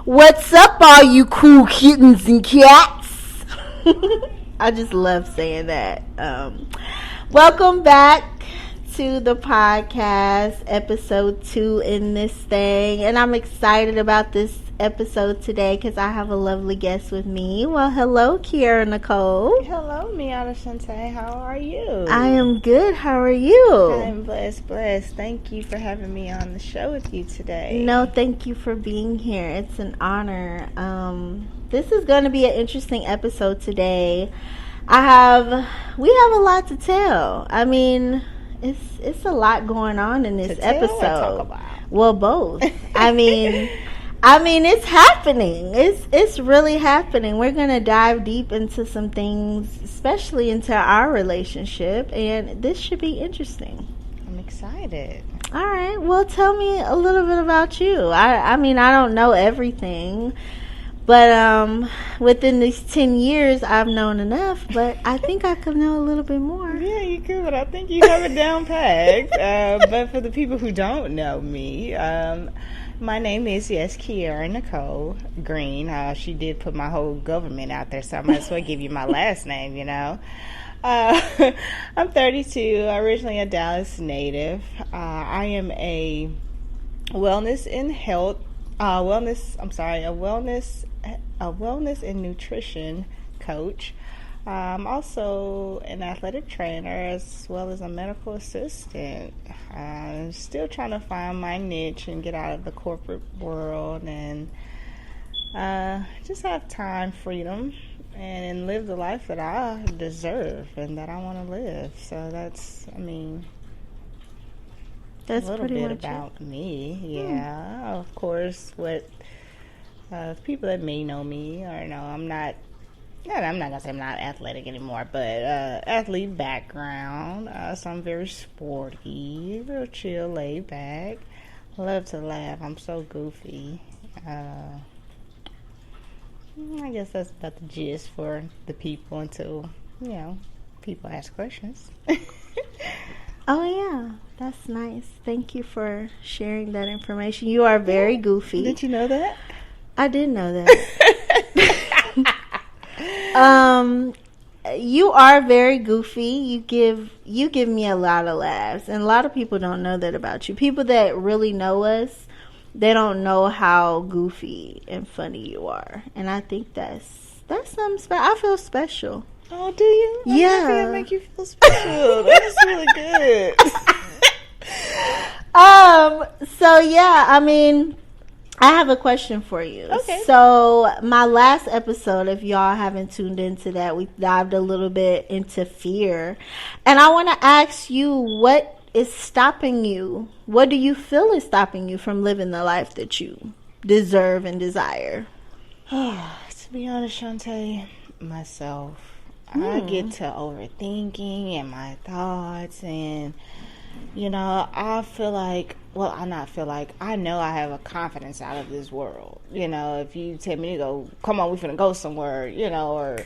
What's up, all you cool kittens and cats? I just love saying that. Welcome back to the podcast, episode 2 in this thing. And I'm excited about this episode today because I have a lovely guest with me. Well, hello, Kiera, Nicole. Hello, Miata Shuntae. How are you? I am good. How are you? I'm blessed. Thank you for having me on the show with you today. No, thank you for being here. It's an honor. This is going to be an interesting episode today. We have a lot to tell. I mean, it's a lot going on in this episode. Talk about? Well, both. I mean, it's happening. It's really happening. We're going to dive deep into some things, especially into our relationship, and this should be interesting. I'm excited. All right. Well, tell me a little bit about you. I mean, I don't know everything, but within these 10 years, I've known enough, but I think I could know a little bit more. Yeah, you could. I think you have it down packed. But for the people who don't know me, my name is, Kiera Nicole Green. She did put my whole government out there, so I might as well give you my last name, you know. I'm 32, originally a Dallas native. I am a wellness and nutrition coach. I'm also an athletic trainer as well as a medical assistant. I'm still trying to find my niche and get out of the corporate world and just have time, freedom, and live the life that I deserve and that I want to live. So that's a little bit about me. Yeah, of course. What people that may know me or know, I'm not gonna say I'm not athletic anymore, but athlete background. So I'm very sporty, real chill, laid back. Love to laugh. I'm so goofy. I guess that's about the gist for the people until, people ask questions. Oh, yeah. That's nice. Thank you for sharing that information. You are very goofy. Did you know that? I did know that. You are very goofy. You give me a lot of laughs. And a lot of people don't know that about you. People that really know us, they don't know how goofy and funny you are. And I think that's something special. I feel special. Oh, do you? I'm yeah. happy I make you feel special. That's really good. So yeah, I mean, I have a question for you. Okay. So my last episode, if y'all haven't tuned into that, we dived a little bit into fear. And I want to ask you, what is stopping you? What do you feel is stopping you from living the life that you deserve and desire? To be honest, Shuntae, myself. I get to overthinking and my thoughts, and I know I have a confidence out of this world. If you tell me to go, come on, we finna go somewhere, or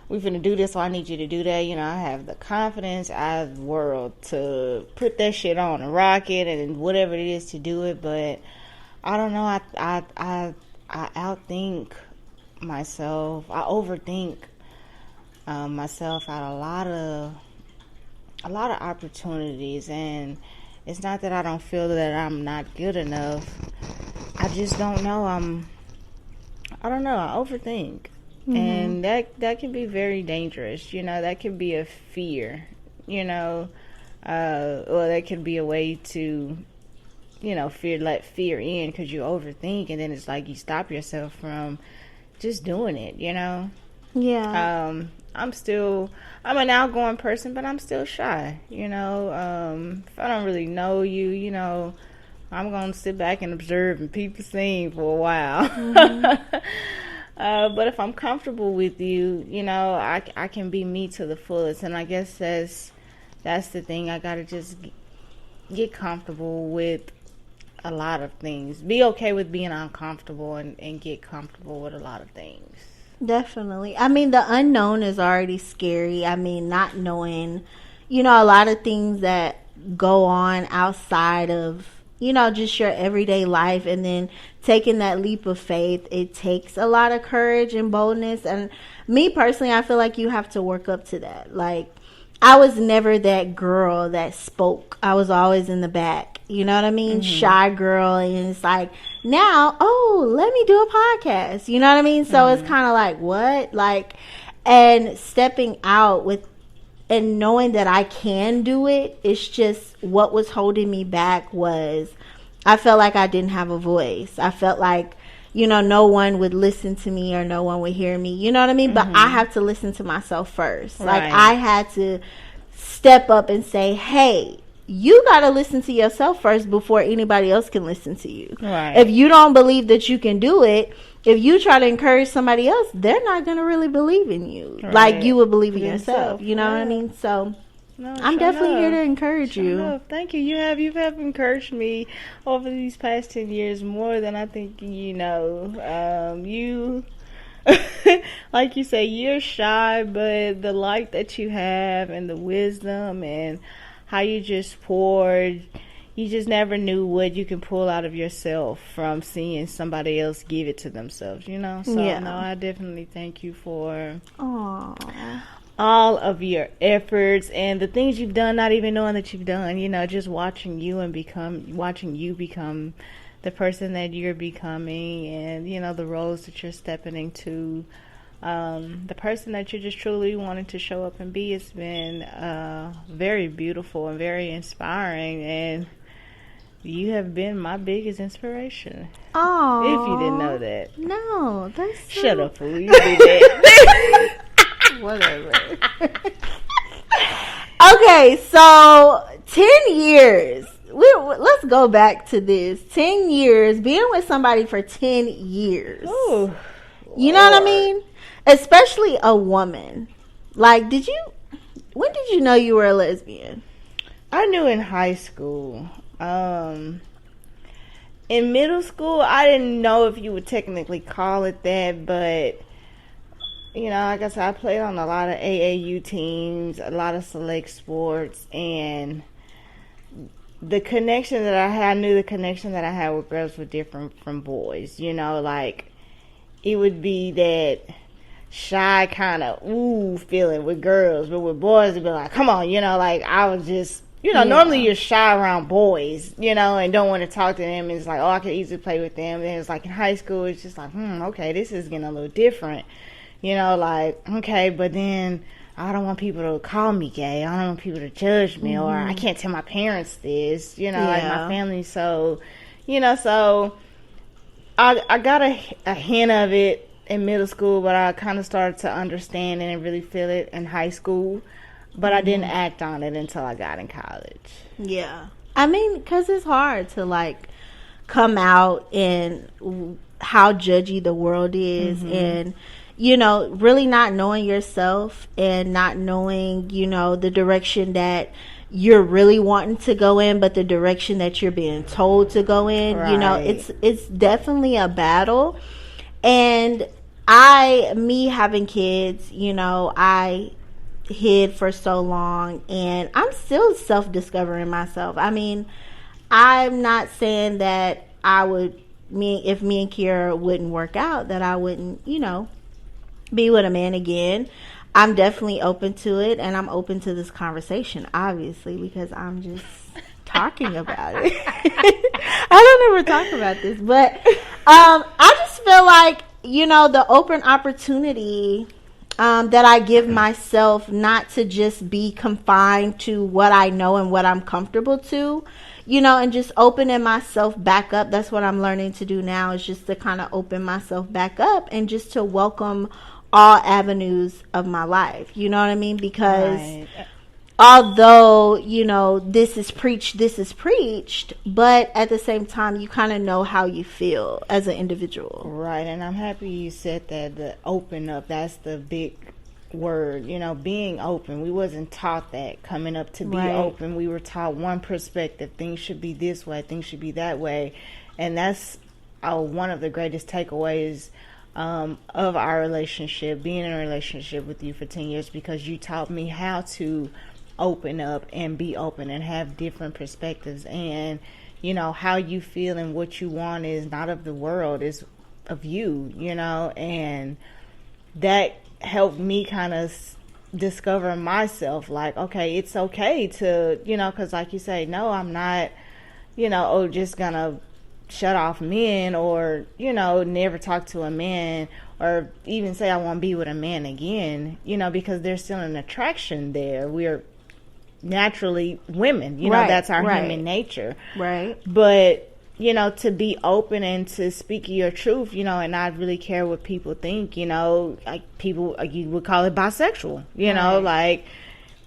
we finna do this, so I need you to do that. I have the confidence out of the world to put that shit on and rock it and whatever it is to do it. But I don't know. I outthink myself. I overthink myself out a lot of opportunities, and it's not that I don't feel that I'm not good enough. I just don't know. I don't know. I overthink. Mm-hmm. And that can be very dangerous. That can be a fear, or that can be a way to, let fear in because you overthink, and then it's like you stop yourself from just doing it, Yeah. I'm an outgoing person, but I'm still shy, if I don't really know you, I'm going to sit back and observe and peep the scene for a while. Mm-hmm. But if I'm comfortable with you, I can be me to the fullest. And I guess that's the thing. I got to just get comfortable with a lot of things. Be okay with being uncomfortable and get comfortable with a lot of things. Definitely. I mean, the unknown is already scary. I mean, not knowing, a lot of things that go on outside of, just your everyday life, and then taking that leap of faith, it takes a lot of courage and boldness. And me personally, I feel like you have to work up to that. Like, I was never that girl that spoke. I was always in the back. You know what I mean? Shy girl. And it's like, now, let me do a podcast. You know what I mean? So it's kind of like, what? Like, and stepping out with, and knowing that I can do it, it's just what was holding me back was I felt like I didn't have a voice. I felt like, no one would listen to me or no one would hear me. You know what I mean? But I have to listen to myself first. Right. Like, I had to step up and say, hey, you got to listen to yourself first before anybody else can listen to you. Right. If you don't believe that you can do it, if you try to encourage somebody else, they're not going to really believe in you. Right. Like you would believe in yourself. You know what I mean? So I'm definitely here to encourage you. Thank you. You have encouraged me over these past 10 years more than I think you know. You, like you say, you're shy, but the light that you have and the wisdom and how you just poured, you just never knew what you can pull out of yourself from seeing somebody else give it to themselves, So, no, I definitely thank you for all of your efforts and the things you've done, not even knowing that you've done, just watching you become the person that you're becoming, and, the roles that you're stepping into. The person that you're just truly wanting to show up and be has been very beautiful and very inspiring, and you have been my biggest inspiration. Oh, if you didn't know that. No, that's so... Shut up, fool. You did that. Whatever. Okay, so 10 years. Let's go back to this. 10 years, being with somebody for 10 years. Ooh, you know what I mean? Especially a woman. Like, when did you know you were a lesbian? I knew in high school. In middle school, I didn't know if you would technically call it that, but, like I said, I played on a lot of AAU teams, a lot of select sports, and the connection that I knew the connection that I had with girls was different from boys. Like, it would be that shy kind of feeling with girls, but with boys it'd be like, come on, like I was just, normally you're shy around boys, and don't want to talk to them, and it's like, I could easily play with them. And it's like in high school it's just like, okay, this is getting a little different, like, okay, but then I don't want people to call me gay, I don't want people to judge me, or I can't tell my parents this, like my family. So so I got a hint of it in middle school, but I kind of started to understand it and really feel it in high school, but I didn't act on it until I got in college. Yeah. I mean, because it's hard to, like, come out and how judgy the world is, and, really not knowing yourself and not knowing, the direction that you're really wanting to go in, but the direction that you're being told to go in, right. It's definitely a battle. And me having kids, I hid for so long, and I'm still self-discovering myself. I mean, I'm not saying that if me and Kiera wouldn't work out, that I wouldn't, be with a man again. I'm definitely open to it, and I'm open to this conversation, obviously, because I'm just talking about it. I don't ever talk about this, but I just feel like, the open opportunity that I give myself, not to just be confined to what I know and what I'm comfortable to, and just opening myself back up. That's what I'm learning to do now, is just to kind of open myself back up and just to welcome all avenues of my life. You know what I mean? Because right. Although, this is preached, but at the same time, you kind of know how you feel as an individual. Right, and I'm happy you said that, the open up, that's the big word, being open. We wasn't taught that coming up, to be right. open. We were taught one perspective. Things should be this way, things should be that way. And that's one of the greatest takeaways of our relationship, being in a relationship with you for 10 years, because you taught me how to open up and be open and have different perspectives. And how you feel and what you want is not of the world, it's of you, and that helped me kind of discover myself, like, okay, it's okay to, because like you say, no, I'm not, just gonna shut off men or, never talk to a man or even say I want to be with a man again, because there's still an attraction there. We're naturally women, that's our human nature. Right. But, to be open and to speak your truth, and not really care what people think, like people, you would call it bisexual, like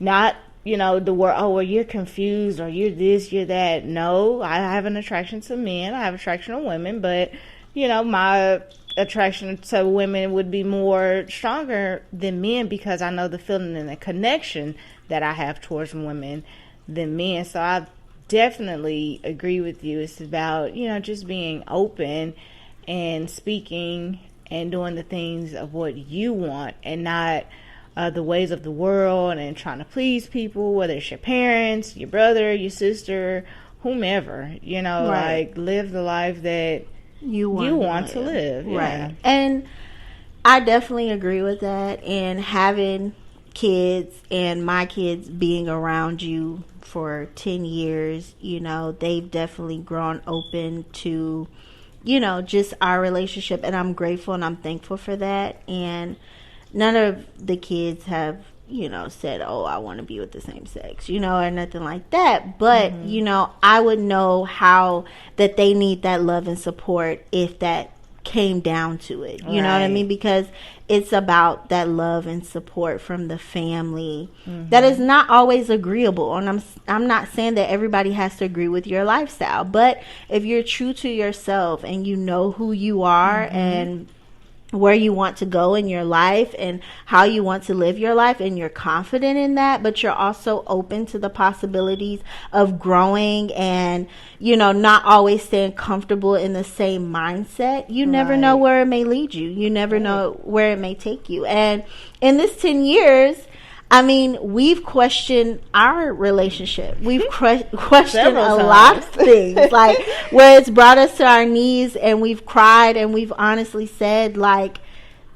not, the word, oh, well, you're confused or you're this, you're that. No, I have an attraction to men. I have attraction to women, but, my attraction to women would be more stronger than men because I know the feeling and the connection that I have towards women than men. So I definitely agree with you. It's about, just being open and speaking and doing the things of what you want and not the ways of the world and trying to please people, whether it's your parents, your brother, your sister, whomever, like live the life that you want to live. Right. And I definitely agree with that. And having kids and my kids being around you for 10 years, they've definitely grown open to, just our relationship. And I'm grateful and I'm thankful for that. And none of the kids have, said, oh, I want to be with the same sex, or nothing like that. But, I would know how that they need that love and support if that came down to it. You know what I mean? Because it's about that love and support from the family that is not always agreeable. And I'm not saying that everybody has to agree with your lifestyle. But if you're true to yourself and you know who you are and where you want to go in your life and how you want to live your life and you're confident in that, but you're also open to the possibilities of growing and, not always staying comfortable in the same mindset, you never know where it may lead you. You never know where it may take you. And in this 10 years, I mean, we've questioned our relationship. We've questioned a lot of things, like where it's brought us to our knees and we've cried and we've honestly said, like,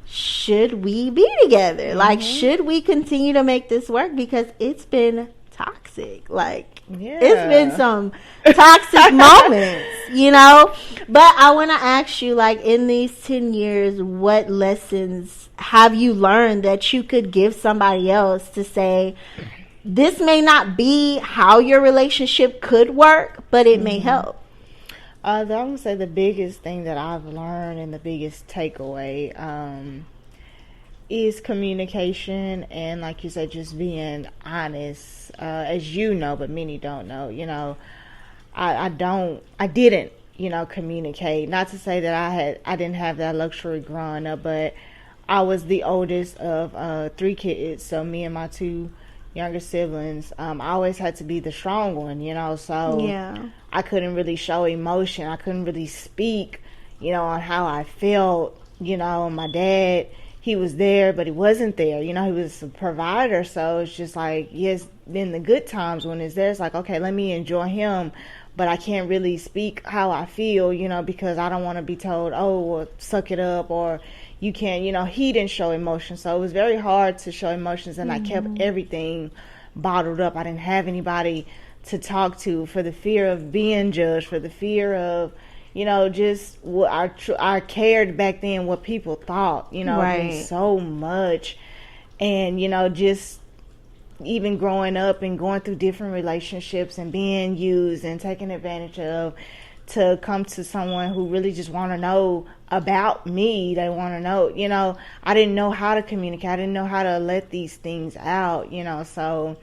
should we be together? Like, should we continue to make this work? Because it's been toxic. Like, it's been some toxic moments, But I want to ask you, like, in these 10 years, what lessons have you learned that you could give somebody else to say, this may not be how your relationship could work, but it may help? I would say the biggest thing that I've learned and the biggest takeaway is communication and, like you said, just being honest, as you know, but many don't know. I didn't, communicate. Not to say that I didn't have that luxury growing up, but I was the oldest of 3 kids, so me and my 2 younger siblings, I always had to be the strong one, so I couldn't really show emotion. I couldn't really speak, on how I felt, my dad, he was there, but he wasn't there, he was a provider, so it's just like, yes, in the good times when it's there, it's like, okay, let me enjoy him, but I can't really speak how I feel, because I don't want to be told, oh, well, suck it up, or you can't, he didn't show emotion. So it was very hard to show emotions, and I kept everything bottled up. I didn't have anybody to talk to for the fear of being judged, for the fear of, just what I cared back then what people thought, so much. And, just even growing up and going through different relationships and being used and taken advantage of, to come to someone who really just want to know about me. They want to know, I didn't know how to communicate. I didn't know how to let these things out, so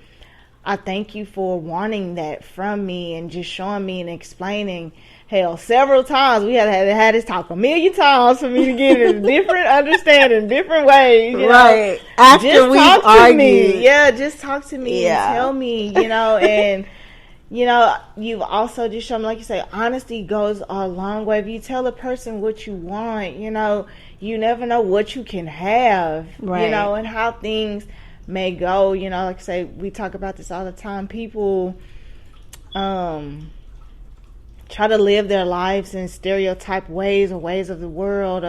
I thank you for wanting that from me and just showing me and explaining. Hell, several times we had this talk 1,000,000 times for me to get a different understanding, different ways, right. After just we've talk to argued. me. Yeah, just talk to me and tell me, and you've also just shown me, like you say, honesty goes a long way. If you tell a person what you want, you never know what you can have, and how things may go. Like I say, we talk about this all the time. People, try to live their lives in stereotype ways or ways of the world.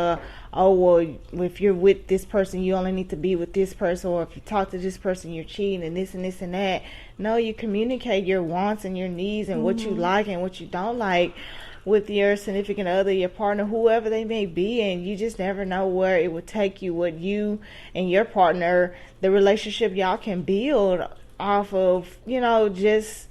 Oh, well, if you're with this person, you only need to be with this person. Or if you talk to this person, you're cheating and this and this and that. No, you communicate your wants and your needs and what you like and what you don't like with your significant other, your partner, whoever they may be. And you just never know where it would take you, what you and your partner, the relationship y'all can build off of, just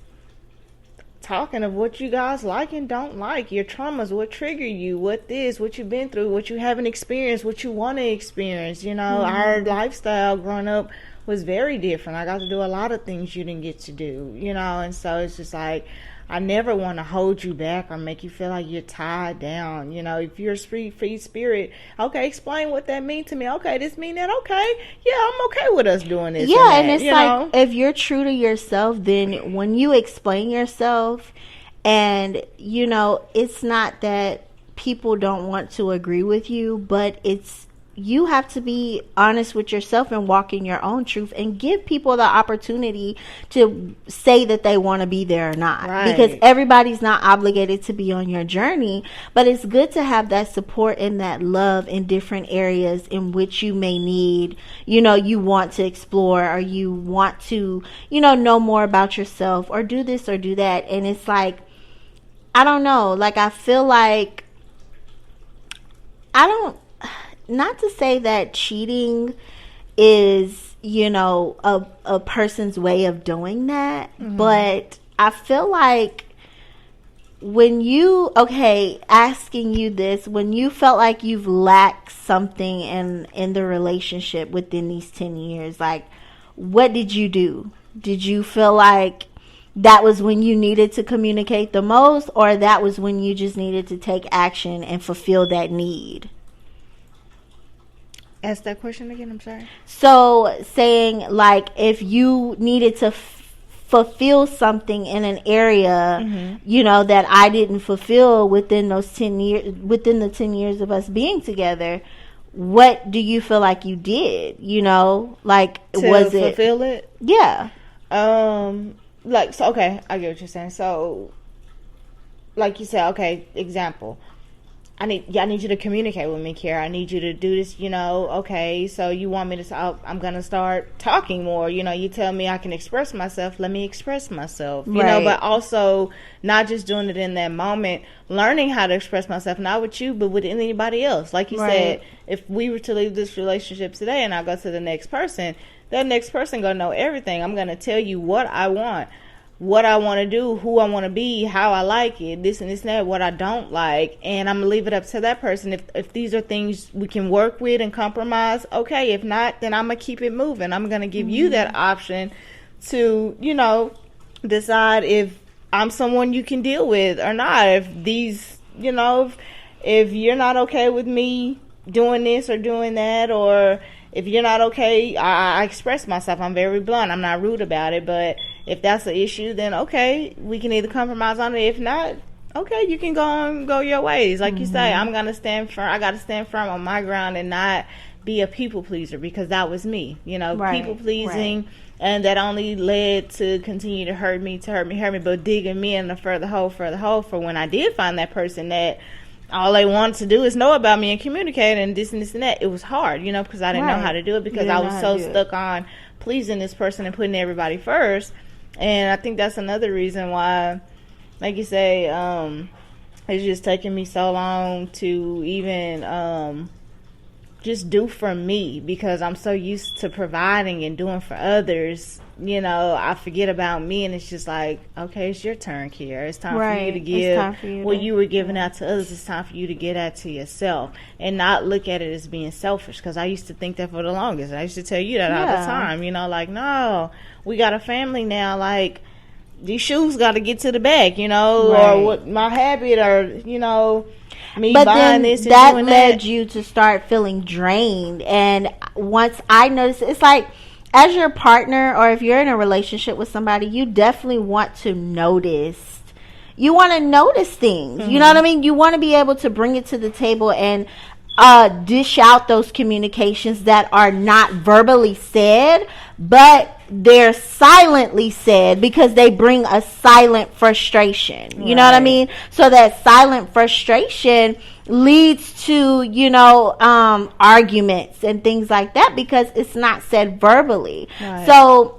talking of what you guys like and don't like, your traumas, what trigger you, what you've been through, what you haven't experienced, what you want to experience. Our lifestyle growing up was very different. I got to do a lot of things you didn't get to do, and so it's just like, I never want to hold you back or make you feel like you're tied down. If you're a free spirit, okay, explain what that means to me. Okay, this mean that. Okay, yeah, I'm okay with us doing this. Yeah, and it's like, if you're true to yourself, then when you explain yourself, and it's not that people don't want to agree with you, but you have to be honest with yourself and walk in your own truth and give people the opportunity to say that they want to be there or not. Right. Because everybody's not obligated to be on your journey, but it's good to have that support and that love in different areas in which you may need, you want to explore, or you want to, know more about yourself, or do this or do that. And it's like, I don't know, like, I feel like not to say that cheating is, a person's way of doing that, but I feel like asking you this, when you felt like you've lacked something in the relationship within these 10 years, like, what did you do? Did you feel like that was when you needed to communicate the most, or that was when you just needed to take action and fulfill that need? Ask that question again, I'm sorry. So, saying, like, if you needed to fulfill something in an area, that I didn't fulfill within those 10 years, within the 10 years of us being together, what do you feel like you did? Like, was it fulfill it? Yeah. Okay, I get what you're saying. So, like you said, okay, example. I need you to communicate with me, Kiera. I need you to do this, okay, so you want me to, I'm going to start talking more, you tell me I can express myself, let me express myself, right. But also not just doing it in that moment, learning how to express myself, not with you, but with anybody else. Like you said, if we were to leave this relationship today and I go to the next person, that next person going to know everything. I'm going to tell you what I want to do, who I want to be, how I like it, this and this and that, what I don't like, and I'm going to leave it up to that person. If these are things we can work with and compromise, okay. If not, then I'm going to keep it moving. I'm going to give you that option to, decide if I'm someone you can deal with or not. If these, if you're not okay with me doing this or doing that, or if you're not okay, I express myself. I'm very blunt. I'm not rude about it, but if that's an issue, then okay, we can either compromise on it. If not, okay, you can go your ways. Like you say, I'm gonna stand firm. I gotta stand firm on my ground and not be a people pleaser, because that was me. People pleasing, and that only led to continue to hurt me, but digging me in the further hole for when I did find that person that all they wanted to do is know about me and communicate and this and this and that. It was hard, because I didn't know how to do it, because I was so stuck on pleasing this person and putting everybody first. And I think that's another reason why, like you say, it's just taking me so long to even just do for me, because I'm so used to providing and doing for others. I forget about me, and it's just like, okay, it's your turn, Kiera. It's time for you to give what you were giving out to others. It's time for you to get that to yourself and not look at it as being selfish, because I used to think that for the longest. I used to tell you that all the time, like, no, we got a family now, like, these shoes got to get to the back, or what my habit, or, me but buying then this and that doing led you to start feeling drained. And once I noticed, it's like, as your partner, or if you're in a relationship with somebody, you definitely want to notice. You want to notice things. You know what I mean? You want to be able to bring it to the table and dish out those communications that are not verbally said, but they're silently said because they bring a silent frustration. You know what I mean? So that silent frustration leads to, you know, arguments and things like that because it's not said verbally. So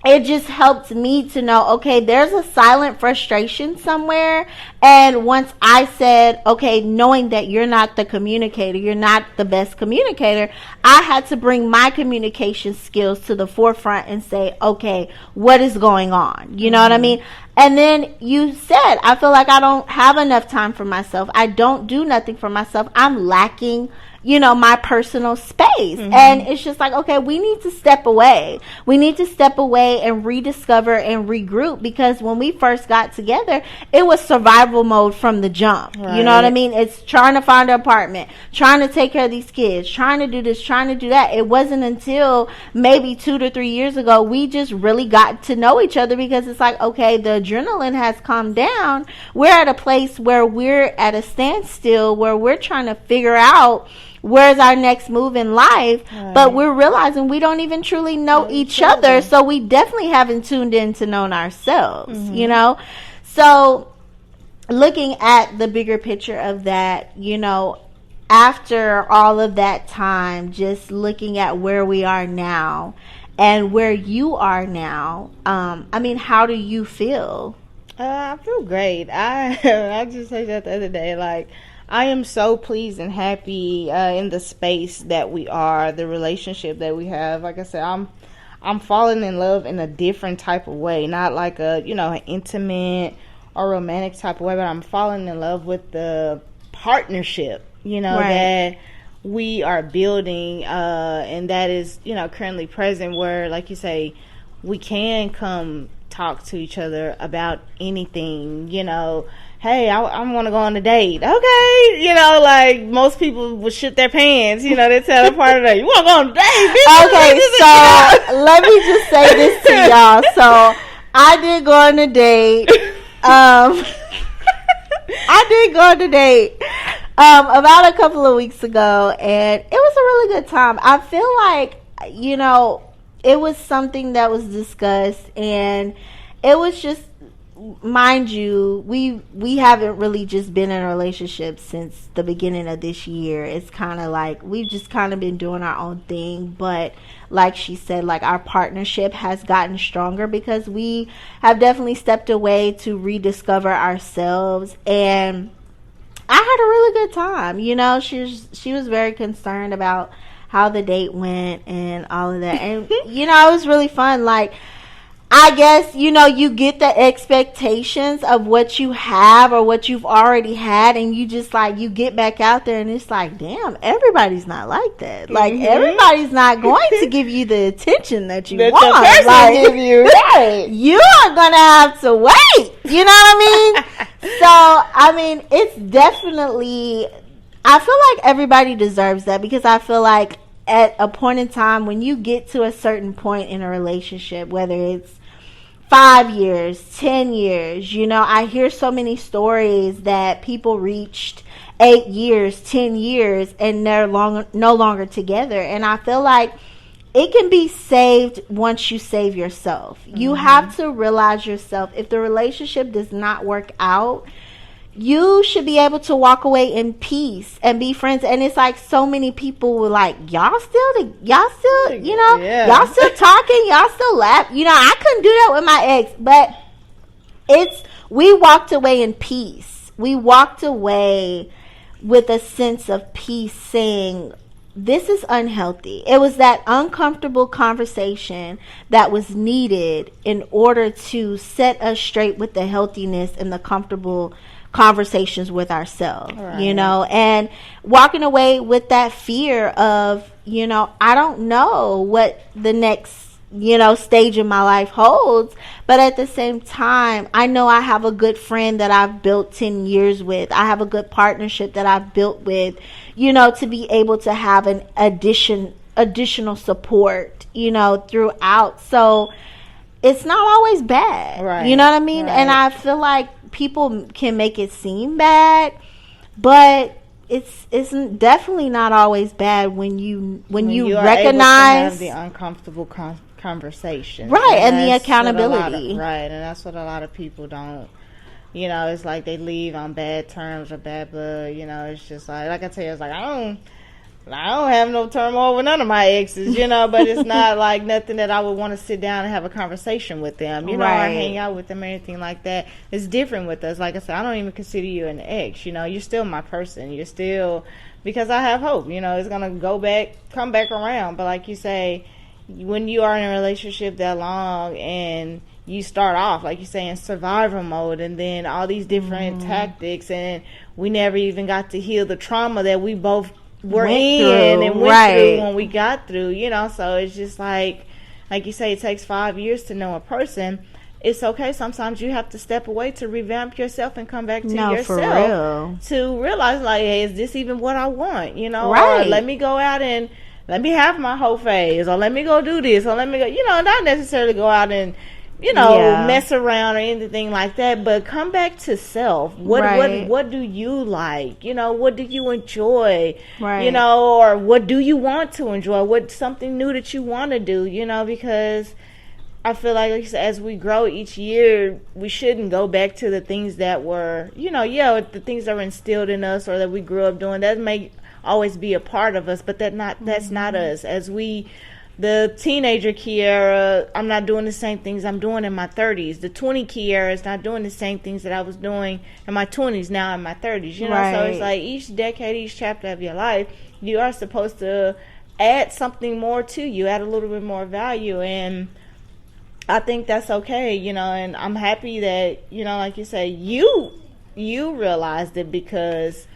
it just helped me to know, okay, there's a silent frustration somewhere. And once I said, okay, knowing that you're not the communicator, you're not the best communicator, I had to bring my communication skills to the forefront and say, okay, what is going on? You know what I mean? And then you said, I feel like I don't have enough time for myself. I don't do nothing for myself. I'm lacking, you know, my personal space. And it's just like, okay, we need to step away. We need to step away and rediscover and regroup, because when we first got together, it was survival mode from the jump. You know what I mean? It's trying to find an apartment, trying to take care of these kids, trying to do this, trying to do that. It wasn't until maybe 2 to 3 years ago we just really got to know each other, because it's like, okay, the adrenaline has calmed down. We're at a place where we're at a standstill, where we're trying to figure out where's our next move in life, but we're realizing we don't even truly know each other, so we definitely haven't tuned in to know ourselves, you know? So looking at the bigger picture of that, you know, after all of that time, just looking at where we are now and where you are now, I mean, how do you feel? I feel great. I just said that the other day, like, I am so pleased and happy in the space that we are, the relationship that we have. Like I said, I'm falling in love in a different type of way, not like a, you know, an intimate or romantic type of way, but I'm falling in love with the partnership, you know, that we are building, and that is, you know, currently present, where, like you say, we can come talk to each other about anything, you know. Hey, I want to go on a date. Okay. You know, like, most people would shit their pants. You know, they tell a part of that, you want to go on a date? Okay, so let me just say this to y'all. So, I did go on a date. I did go on a date about a couple of weeks ago, and it was a really good time. I feel like, you know, it was something that was discussed, and it was just, mind you, we haven't really just been in a relationship since the beginning of this year. It's kind of like we've just kind of been doing our own thing, but like she said, like, our partnership has gotten stronger because we have definitely stepped away to rediscover ourselves. And I had a really good time. You know, she was very concerned about how the date went and all of that, and you know, it was really fun. Like, I guess, you know, you get the expectations of what you have or what you've already had, and you just, like, you get back out there and it's like, damn, everybody's not like that. Like, everybody's not going to give you the attention that you want. Your person like, give you. Right. You are going to have to wait. You know what I mean? So, I mean, it's definitely, I feel like everybody deserves that, because I feel like at a point in time when you get to a certain point in a relationship, whether it's 5 years, 10 years, you know, I hear so many stories that people reached 8 years, 10 years, and they're no longer together. And I feel like it can be saved once you save yourself. You have to realize yourself. If the relationship does not work out, you should be able to walk away in peace and be friends. And it's like, so many people were like, y'all still, you know, y'all still talking, y'all still laugh. You know, I couldn't do that with my ex, but we walked away in peace. We walked away with a sense of peace, saying, this is unhealthy. It was that uncomfortable conversation that was needed in order to set us straight with the healthiness and the comfortable conversations with ourselves, you know, and walking away with that fear of, you know, I don't know what the next, you know, stage in my life holds, but at the same time, I know I have a good friend that I've built 10 years with. I have a good partnership that I've built with, you know, to be able to have an additional support, you know, throughout. So it's not always bad, you know what I mean? And I feel like people can make it seem bad, but it's definitely not always bad when you recognize able to have the uncomfortable conversation. Right, and the accountability. Right, and that's what a lot of people don't. It's like they leave on bad terms or bad blood. It's just like I tell you, it's like I don't have no turmoil with none of my exes, but it's not like nothing that I would want to sit down and have a conversation with them, or hang out with them or anything like that. It's different with us. Like I said, I don't even consider you an ex, you're still my person. You're still, because I have hope, it's going to come back around. But like you say, when you are in a relationship that long and you start off, like you say, in survival mode, and then all these different tactics, and we never even got to heal the trauma that we both went through when we got through, so it's just like you say, it takes 5 years to know a person. It's okay. Sometimes you have to step away to revamp yourself and come back to yourself to realize, like, hey, is this even what I want? Or let me go out and let me have my whole phase, or let me go do this, or let me go, not necessarily go out and mess around or anything like that, but come back to self. What do you like? What do you enjoy? Or what do you want to enjoy? What's something new that you want to do? Because I feel like as we grow each year, we shouldn't go back to the things that were, the things that were instilled in us or that we grew up doing. That may always be a part of us, but that's not us. As the teenager Kiera, I'm not doing the same things I'm doing in my 30s. The 20 Kiera is not doing the same things that I was doing in my 20s, now in my 30s. So it's like each decade, each chapter of your life, you are supposed to add something more to you, add a little bit more value. And I think that's okay, and I'm happy that, like you say, you realized it, because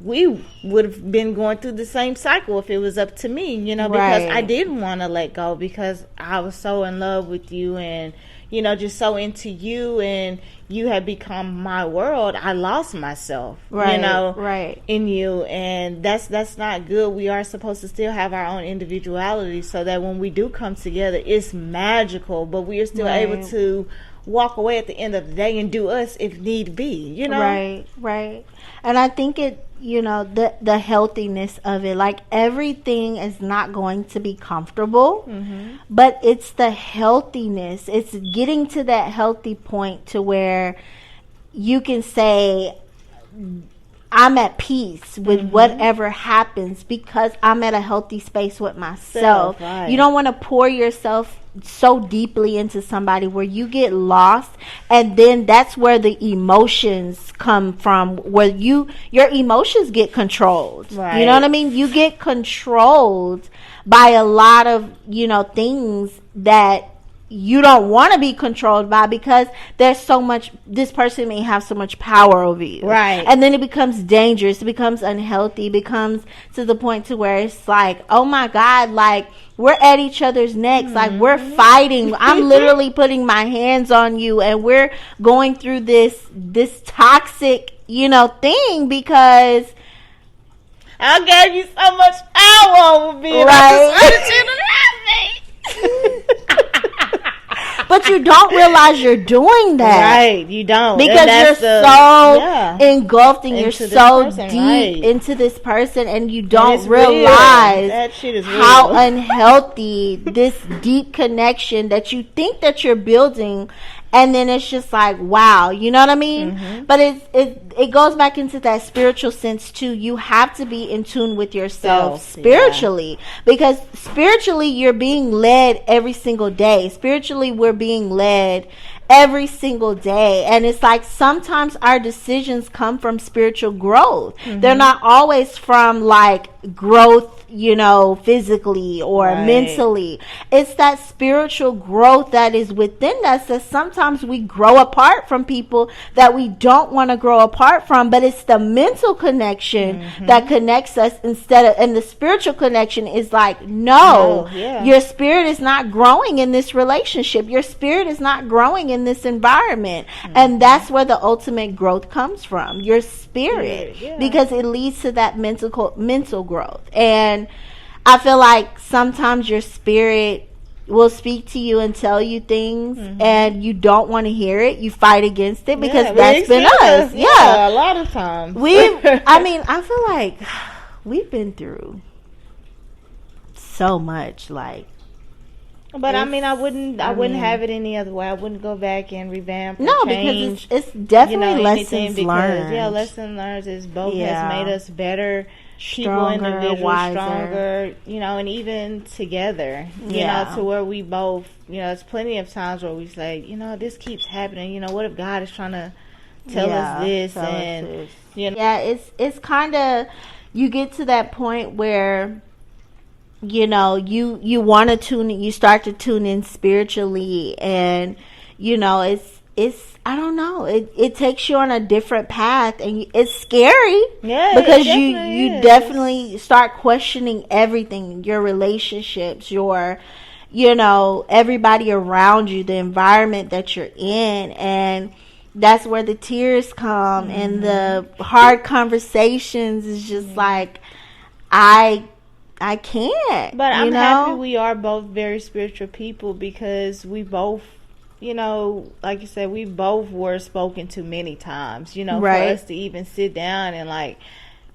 we would have been going through the same cycle if it was up to me, because I didn't want to let go, because I was so in love with you and, just so into you, and you had become my world. I lost myself, in you, and that's not good. We are supposed to still have our own individuality, so that when we do come together, it's magical, but we are still able to walk away at the end of the day and do us if need be, Right. And I think it, the healthiness of it, like, everything is not going to be comfortable, but it's the healthiness. It's getting to that healthy point to where you can say, I'm at peace with whatever happens, because I'm at a healthy space with myself. You don't want to pour yourself so deeply into somebody where you get lost, and then that's where the emotions come from, where your emotions get controlled. You know what I mean? You get controlled by a lot of things that you don't want to be controlled by, because there's so much, this person may have so much power over you, and then it becomes dangerous, it becomes unhealthy, it becomes to the point to where it's like, oh my God, like, we're at each other's necks, like, we're fighting. I'm literally putting my hands on you, and we're going through this toxic thing, because I gave you so much power over me, But you don't realize you're doing that. You don't. Because you're so engulfed and you're so deep into this person, and you don't realize that shit is how unhealthy this deep connection that you think that you're building, and then it's just like, wow, you know what I mean? But it goes back into that spiritual sense too. You have to be in tune with yourself spiritually, because spiritually you're being led every single day. Spiritually we're being led every single day, and it's like sometimes our decisions come from spiritual growth. They're not always from like growth, physically or mentally. It's that spiritual growth that is within us, that sometimes we grow apart from people that we don't want to grow apart from, but it's the mental connection that connects us, and the spiritual connection is like, no, your spirit is not growing in this relationship, your spirit is not growing in this environment, and that's where the ultimate growth comes from, your spirit, because it leads to that mental growth. And I feel like sometimes your spirit will speak to you and tell you things, and you don't want to hear it. You fight against it, because that's been us. A lot of times. I feel like we've been through so much, like, But I mean, I wouldn't have it any other way. I wouldn't go back and revamp. No, change, because it's definitely lessons learned. Yeah, lessons learned is both has made us better stronger, people, individuals, wiser. Stronger, and even together, you know, to where we both, there's plenty of times where we say, this keeps happening. What if God is trying to tell us this? It's kind of, you get to that point where, you want to tune in, you start to tune in spiritually, and it's I don't know, it takes you on a different path, and it's scary, because you definitely start questioning everything, your relationships, your everybody around you, the environment that you're in, and that's where the tears come, and the hard conversations is just like, I can't. But I'm happy we are both very spiritual people, because we both, like you said, we both were spoken to many times, for us to even sit down and like,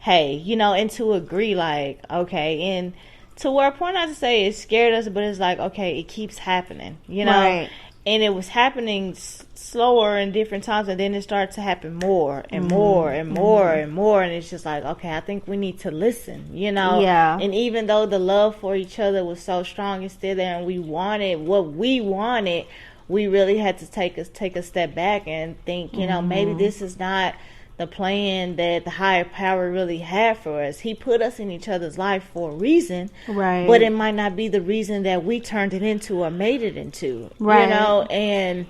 hey, and to agree, like, okay, and to where a point, not to say it scared us, but it's like, okay, it keeps happening, and it was happening slower in different times, and then it started to happen more and more and more and more, and it's just like, okay, I think we need to listen, and even though the love for each other was so strong and still there, and we wanted what we wanted, we really had to take a step back and think, maybe this is not the plan that the higher power really had for us. He put us in each other's life for a reason, right? But it might not be the reason that we turned it into or made it into, right? And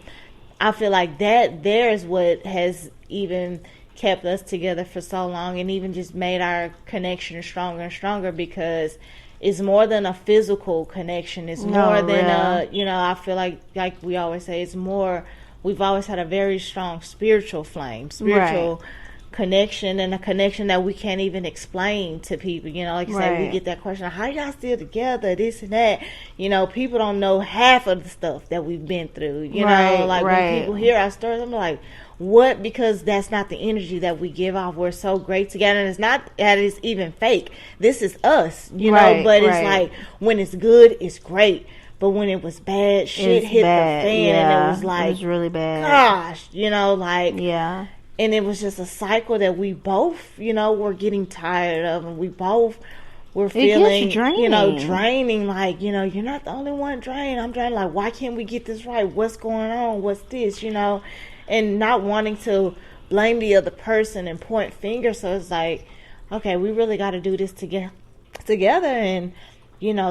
I feel like that there is what has even kept us together for so long, and even just made our connection stronger and stronger, because it's more than a physical connection. It's more than I feel like we always say, it's more, we've always had a very strong spiritual flame, connection, and a connection that we can't even explain to people. Like you said, we get that question, how y'all still together, this and that. People don't know half of the stuff that we've been through. When people hear our stories, I'm like, what? Because that's not the energy that we give off. We're so great together, and it's not that it's even fake. This is us, but it's like, when it's good, it's great. But when it was bad, shit hit the fan, and it was like, it was really bad. Gosh, and it was just a cycle that we both, were getting tired of, and we both were feeling, draining. Like, you're not the only one drained. I'm drained. Like, why can't we get this right? What's going on? What's this? And not wanting to blame the other person and point fingers. So it's like, okay, we really got to do this together, and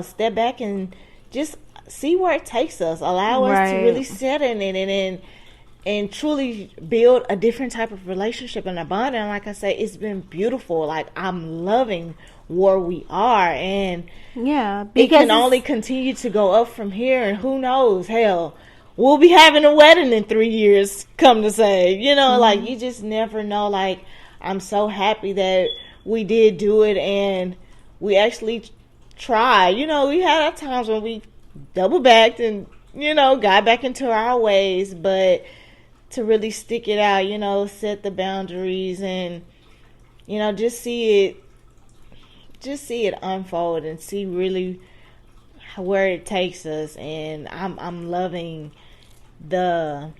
step back and just see where it takes us. Allow us to really sit in it and truly build a different type of relationship and a bond. And like I say, it's been beautiful. Like, I'm loving where we are, and it can only continue to go up from here. And who knows, hell, we'll be having a wedding in 3 years, come to say, like, you just never know. Like, I'm so happy that we did do it, and we actually tried. We had our times when we double backed and, got back into our ways, but to really stick it out, set the boundaries, and, just see it unfold, and see really where it takes us. And I'm loving I'm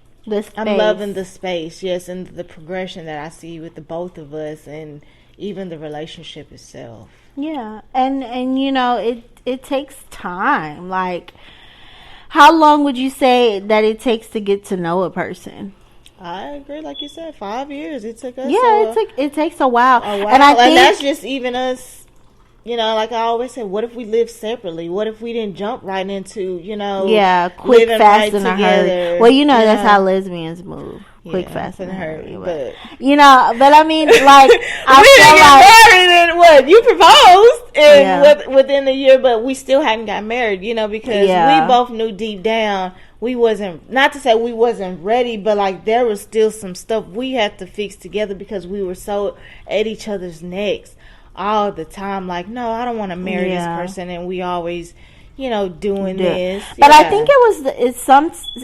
loving the space, yes, and the progression that I see with the both of us, and even the relationship itself. Yeah, and it takes time. Like, how long would you say that it takes to get to know a person? I agree, like you said, 5 years. It took us. Yeah, it takes a while. And I think that's just even us. Like I always say, what if we lived separately? What if we didn't jump right into, quick, fast, and a hurry? Well, that's how lesbians move. Quick, fast, and a hurry. But I mean, like, we didn't get married, and what, you proposed within a year, but we still hadn't got married, because we both knew deep down we wasn't, not to say we wasn't ready, but like, there was still some stuff we had to fix together, because we were so at each other's necks all the time. Like, no, I don't want to marry this person, and we always, doing this. But I think it was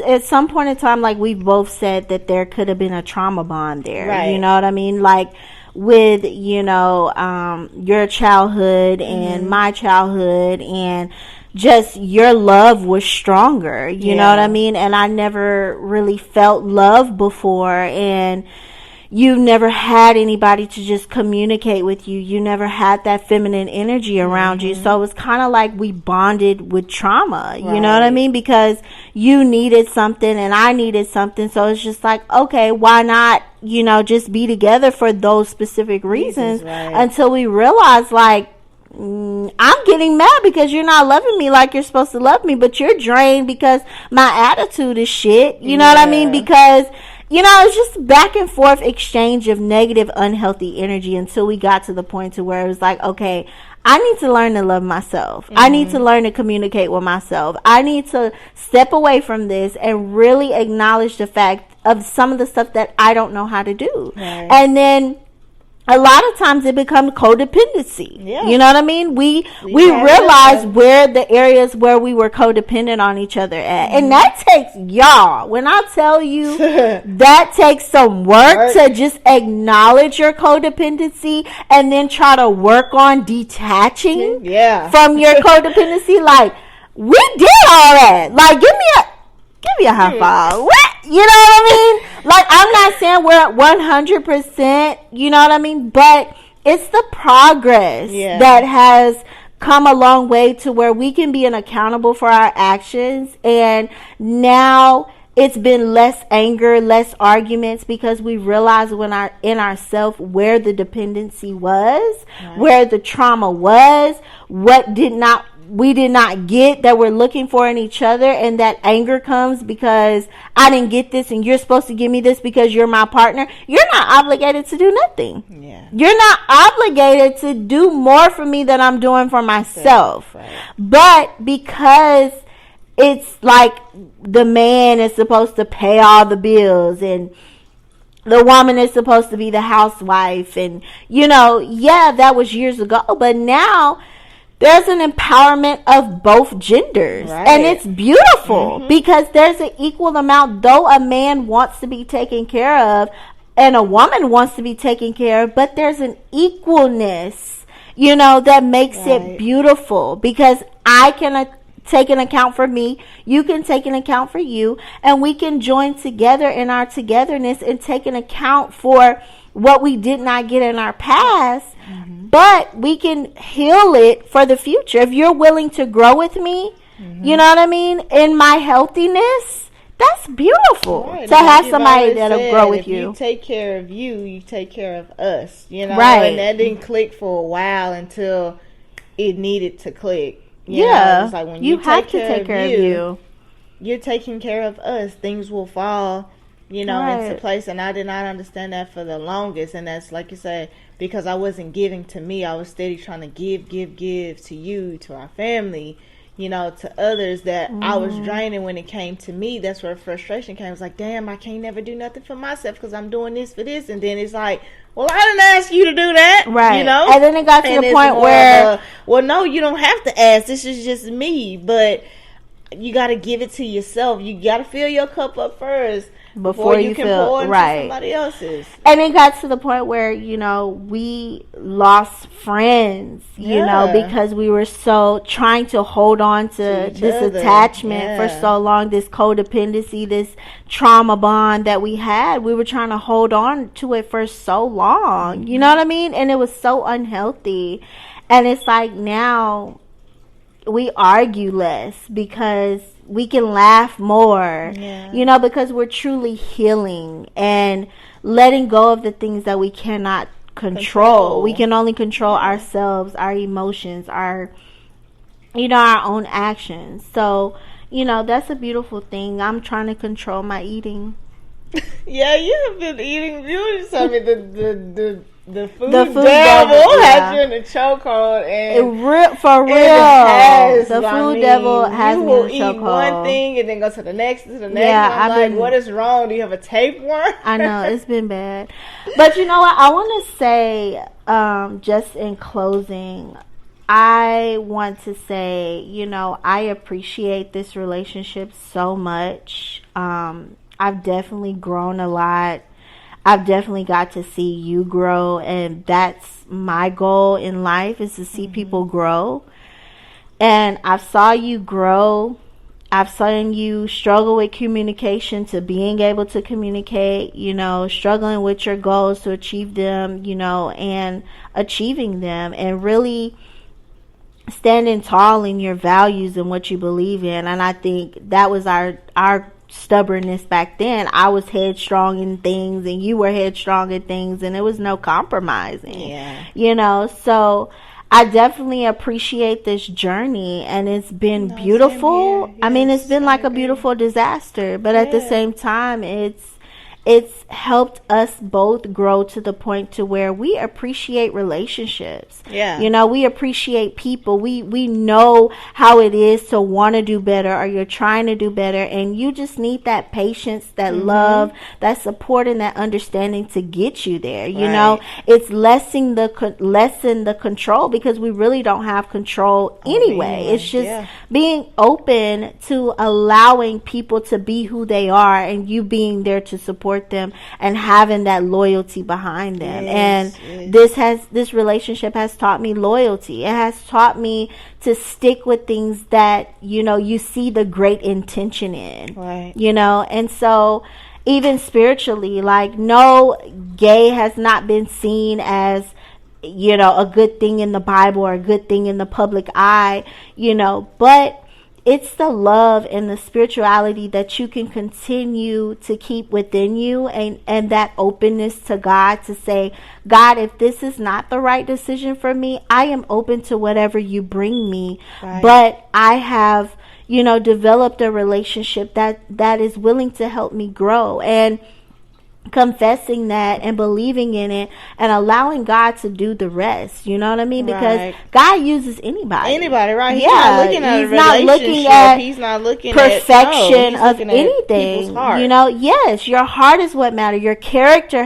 at some point in time, like, we both said that there could have been a trauma bond there. Right. You know what I mean? Like, with your childhood and my childhood, and just your love was stronger. You know what I mean? And I never really felt love before, and you never had anybody to just communicate with you. You never had that feminine energy around you. So it was kind of like we bonded with trauma. You know what I mean? Because you needed something and I needed something. So it's just like, okay, why not, you know, just be together for those specific reasons until we realize, like, I'm getting mad because you're not loving me like you're supposed to love me, but you're drained because my attitude is shit. You know what I mean? Because, you know, it's just back and forth exchange of negative, unhealthy energy until we got to the point to where it was like, okay, I need to learn to love myself. I need to learn to communicate with myself. I need to step away from this and really acknowledge the fact of some of the stuff that I don't know how to do. And then a lot of times it becomes codependency. You know what I mean? We realize where the areas where we were codependent on each other at. And that takes, y'all, when I tell you that takes some work to just acknowledge your codependency and then try to work on detaching from your codependency. Like, we did all that. Like, give me a high five. What? You know what I mean? Like, I'm not saying we're at 100%, you know what I mean? But it's the progress that has come a long way to where we can be accountable for our actions. And now it's been less anger, less arguments, because we realize in ourselves where the dependency was, where the trauma was, what we did not get that we're looking for in each other. And that anger comes because I didn't get this and you're supposed to give me this because you're my partner. You're not obligated to do nothing. You're not obligated to do more for me than I'm doing for myself. But because it's like the man is supposed to pay all the bills and the woman is supposed to be the housewife, and, you know, that was years ago. But now there's an empowerment of both genders. And it's beautiful because there's an equal amount, though a man wants to be taken care of and a woman wants to be taken care of, but there's an equalness, you know, that makes it beautiful, because I can take an account for me, you can take an account for you, and we can join together in our togetherness and take an account for what we did not get in our past. But we can heal it for the future. If you're willing to grow with me, you know what I mean, in my healthiness, that's beautiful to have somebody that'll grow with you. You take care of you, you take care of us, you know. And that didn't click for a while until it needed to click. You know? It's like when you have to take care of you, you're taking care of us. Things will fall, you know, into place. And I did not understand that for the longest. And that's, like you said, because I wasn't giving to me. I was steady trying to give to you, to our family, you know, to others, that I was draining when it came to me. That's where frustration came. It was like, damn, I can't never do nothing for myself because I'm doing this for this. And then it's like, well, I didn't ask you to do that. You know? And then it got to the point where, well, no, you don't have to ask. This is just me. But you got to give it to yourself. You got to fill your cup up first before you can pour into somebody else's. And it got to the point where, you know, we lost friends, you know, because we were so trying to hold on to this attachment for so long, this codependency, this trauma bond that we had. We were trying to hold on to it for so long, you know what I mean? And it was so unhealthy. And it's like now we argue less because we can laugh more, you know, because we're truly healing and letting go of the things that we cannot control. We can only control ourselves, our emotions, our, you know, our own actions. So, you know, that's a beautiful thing. I'm trying to control my eating. You have been eating. You told me the food devil had you in the chokehold, and for real, the food devil has me in the chokehold. You will eat one thing and then go to the next, I'm like, what is wrong? Do you have a tapeworm? I know, it's been bad. But you know what? I want to say, just in closing, I want to say, you know, I appreciate this relationship so much. I've definitely grown a lot. I've definitely got to see you grow, and that's my goal in life, is to see people grow. And I've saw you grow. I've seen you struggle with communication to being able to communicate, struggling with your goals to achieve them, and achieving them, and really standing tall in your values and what you believe in. And I think that was our stubbornness back then. I was headstrong in things and you were headstrong in things, and there was no compromising. So I definitely appreciate this journey, and it's been beautiful. Yes, it's been like a beautiful disaster, but at the same time, it's helped us both grow to the point to where we appreciate relationships. We appreciate people. We know how it is to want to do better, or you're trying to do better, and you just need that patience, that love, that support, and that understanding to get you there. It's lessen the control, because we really don't have control anyway. It's just being open to allowing people to be who they are, and you being there to support them and having that loyalty behind them. This relationship has taught me loyalty. It has taught me to stick with things that you see the great intention in, and so even spiritually, like, no, gay has not been seen as a good thing in the Bible or a good thing in the public eye, but it's the love and the spirituality that you can continue to keep within you, and that openness to God to say, God, if this is not the right decision for me, I am open to whatever you bring me. But I have, developed a relationship that is willing to help me grow, and confessing that and believing in it and allowing God to do the rest. You know what I mean? Because God uses anybody, right? He's not looking at perfection of anything. Yes, your heart is what matters. Your character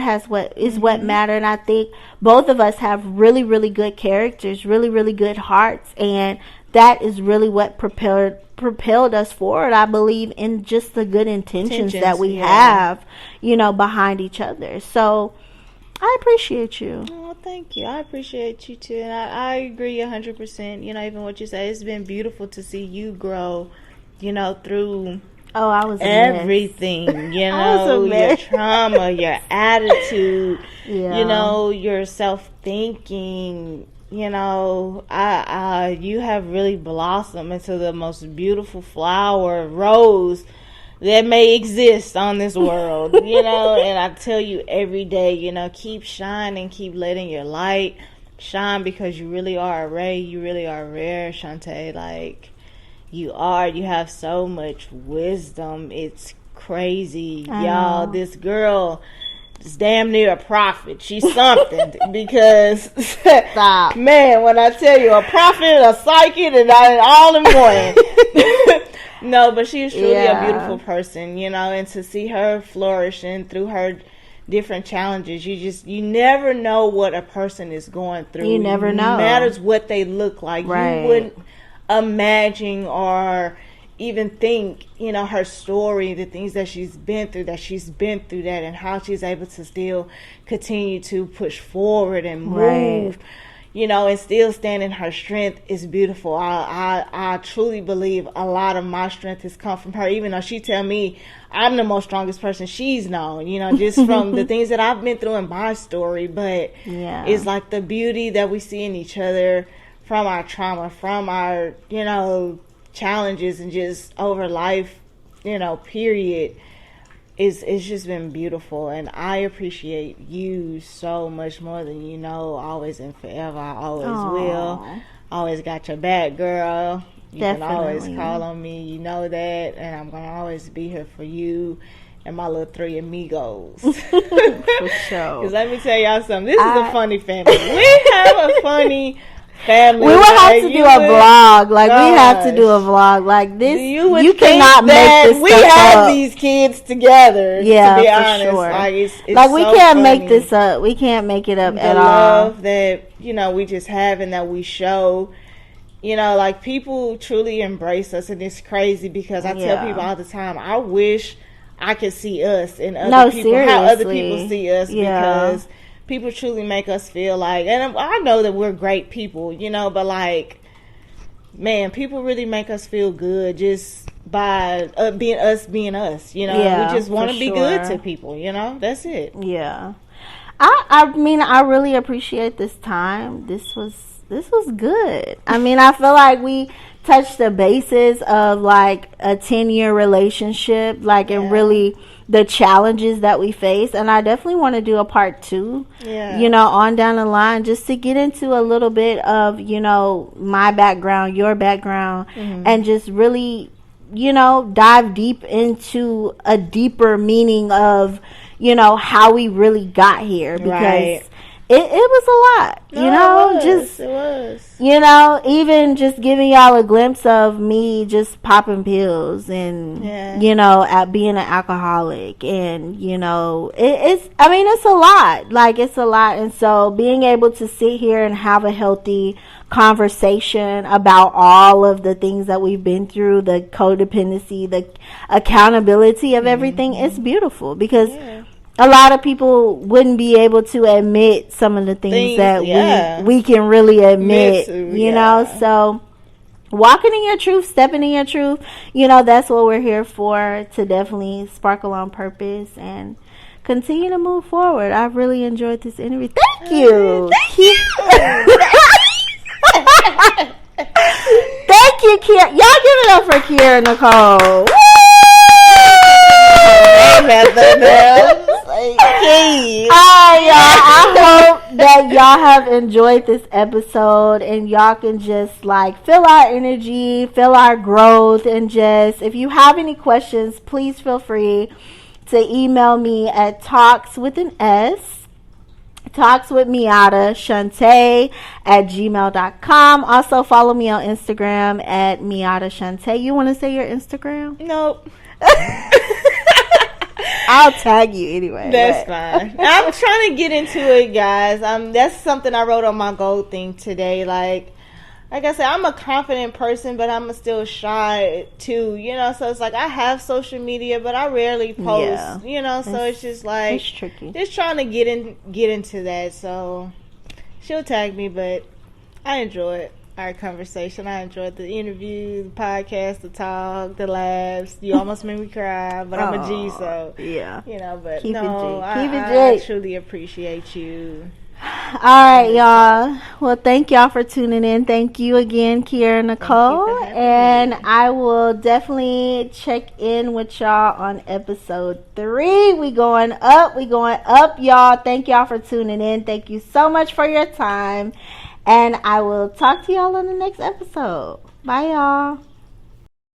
is what matters. And I think both of us have really, really good characters, really, really good hearts, and that is really what propelled us forward, I believe, in just the good intentions that we have, behind each other. So I appreciate you. Oh, thank you. I appreciate you too. And I agree 100%. Even what you say, it's been beautiful to see you grow, through I was everything, your trauma, your attitude, your self-thinking. You have really blossomed into the most beautiful flower, rose that may exist on this world, and I tell you every day, keep shining, keep letting your light shine, because you really are a ray, you really are rare, Shuntae. Like, you have so much wisdom. It's crazy, y'all. This girl is damn near a prophet. She's something. Because man, when I tell you, a prophet, a psychic, and all in one. No, but she is truly a beautiful person, and to see her flourishing through her different challenges, you never know what a person is going through. You never know. It matters what they look like. Right. You wouldn't imagine or even think, her story, the things that she's been through that, and how she's able to still continue to push forward and move, and still stand in her strength is beautiful. I truly believe a lot of my strength has come from her, even though she tell me I'm the most strongest person she's known, just from the things that I've been through in my story. But it's like the beauty that we see in each other from our trauma, from our, challenges, and just over life, period, it's just been beautiful. And I appreciate you so much more than you know, always and forever. I always will. Always got your back, girl. You can always call on me, you know that, and I'm gonna always be here for you and my little three amigos. For sure. Because let me tell y'all something, this is a funny family. We have a funny family. We would have to do a vlog. Like, we have to do a vlog. Like, this, you cannot make this we stuff have up. These kids together, yeah, to be for honest. Sure. Like, it's like, we so can't funny. make this up. We can't make it up The at all. love that, we just have and that we show. Like, people truly embrace us, and it's crazy because I tell people all the time, I wish I could see us and other people, seriously. how other people see us, because people truly make us feel like, and I know that we're great people, but like, man, people really make us feel good just by being us, you know. Yeah, we just want to be good sure. to people, you know. That's it. Yeah. I mean, I really appreciate this time. This was good. I mean, I feel like we touched the basis of like a 10-year relationship, like, and really the challenges that we face. And I definitely want to do a part 2, you know, on down the line, just to get into a little bit of, you know, my background, your background, and just really, you know, dive deep into a deeper meaning of, you know, how we really got here, because it was a lot, you know, it was, you know, even just giving y'all a glimpse of me just popping pills and, you know, at being an alcoholic, and, you know, it's a lot, like, it's a lot. And so being able to sit here and have a healthy conversation about all of the things that we've been through, the codependency, the accountability of everything, it's beautiful, because a lot of people wouldn't be able to admit some of the things that we can really admit, you know. So walking in your truth, stepping in your truth, you know, that's what we're here for, to definitely sparkle on purpose and continue to move forward. I've really enjoyed this interview. Thank you. Thank you. Thank you, Kiera. Y'all give it up for Kiera, Nicole. Woo! Alright, y'all. I hope that y'all have enjoyed this episode, and y'all can just like feel our energy, feel our growth, and just, if you have any questions, please feel free to email me at talkswithmiata Shuntae @gmail.com. Also follow me on Instagram at Miata Shuntae. You want to say your Instagram? Nope. I'll tag you anyway. That's fine. I'm trying to get into it, guys. That's something I wrote on my goal thing today. Like I said, I'm a confident person, but I'm still shy too, you know. So it's like I have social media, but I rarely post, you know. So it's just like it's tricky. Just trying to get into that. So she'll tag me, but I enjoyed our conversation. I enjoyed the interview, the podcast, the talk, the laughs. You almost made me cry, but I'm a G, so yeah, you know. But keep no, I truly appreciate you. All right, y'all. Well, thank y'all for tuning in. Thank you again, Kiera, Nicole. And I will definitely check in with y'all on episode 3. We going up, y'all. Thank y'all for tuning in. Thank you so much for your time. And I will talk to y'all on the next episode. Bye, y'all.